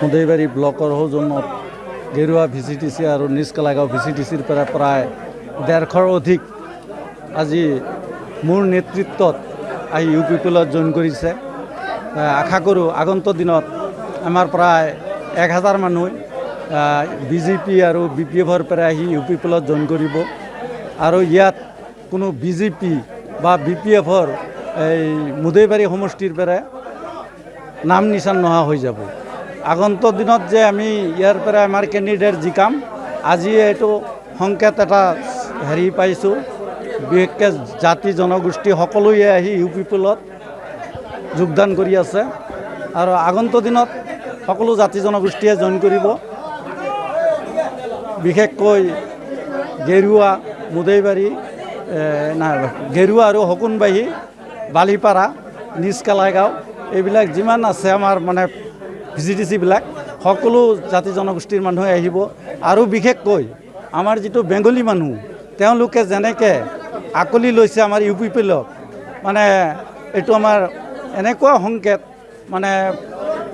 মুদৈবাৰী ব্লকৰ সৌজন্যত গেৰুৱা VCTC আৰু নিষ্কালাগাঁও VCTCৰ পৰা প্ৰায় 150ৰ অধিক আজি মোৰ নেতৃত্বত আহি UPPLত জইন কৰিছে। আশা কৰোঁ আগন্তুক দিনত আমাৰ প্ৰায় 1000 মানুহ BJP আৰু BPFৰ পৰা আহি UPPLত জইন কৰিব আৰু ইয়াত কোনো BJP বা BPFৰ এই মুদৈবাৰী সমষ্টিৰ পৰা নাম নিচান নোহোৱা হৈ যাব। আগন্তুক দিনত যে আমি ইয়াৰ পৰা আমাৰ কেণ্ডিডেট জিকাম আজি এইটো সংকেত এটা পাইছোঁ। বিশেষকৈ জাতি জনগোষ্ঠী সকলোৱে আহি UPPLত যোগদান কৰি আছে আৰু আগন্তুক দিনত সকলো জাতি জনগোষ্ঠীয়ে জইন কৰিব। বিশেষকৈ গেৰুৱা মুদৈবাৰী গেৰুৱা আৰু হকুনবাহী বালিপাৰা নিষ্কালাগাঁও এইবিলাক যিমান আছে আমাৰ মানে VCTCবিলাক সকলো জাতি জনগোষ্ঠীৰ মানুহে আহিব আৰু বিশেষকৈ আমাৰ যিটো বেংগলী মানুহ তেওঁলোকে যেনেকৈ আকলি লৈছে আমাৰ UPPLক মানে এইটো আমাৰ এনেকুৱা সংকেত মানে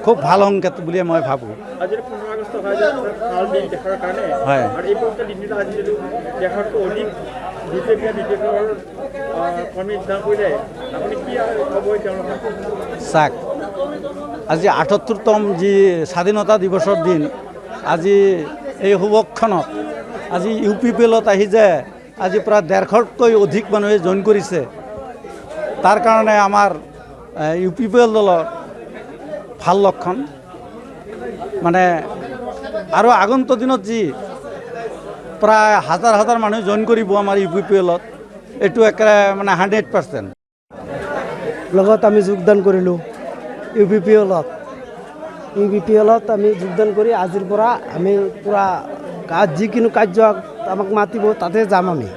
খুব ভাল সংকেত বুলি মই ভাবোঁ। আজি 15 আগষ্ট হয় যে ভাল দিন দেখাৰ কাৰণে হয় আৰু এই পবিত্ৰ দিনটো আজি যদি দেখাৰটো অধিক BPFৰ কৰ্মী যোগদান কৰিলে আপুনি কি ক'ব তেওঁলোকক? চাক আজি 78তম যি স্বাধীনতা দিৱসৰ দিন আজি এই শুভক্ষণত আজি UPPLত আহি যে আজি প্ৰায় 150তকৈ অধিক মানুহে জইন কৰিছে তাৰ কাৰণে আমাৰ UPPL দলৰ ভাল লক্ষণ। মানে আৰু আগন্তুক দিনত যি প্ৰায় হাজাৰ হাজাৰ মানুহ জইন কৰিব আমাৰ UPPLত এইটো একেবাৰে মানে 100%। লগত আমি যোগদান কৰিলোঁ UPPLত আমি যোগদান কৰি আজিৰ পৰা আমি পূৰা যিকোনো কাৰ্য আমাক মাতিব তাতে যাম আমি।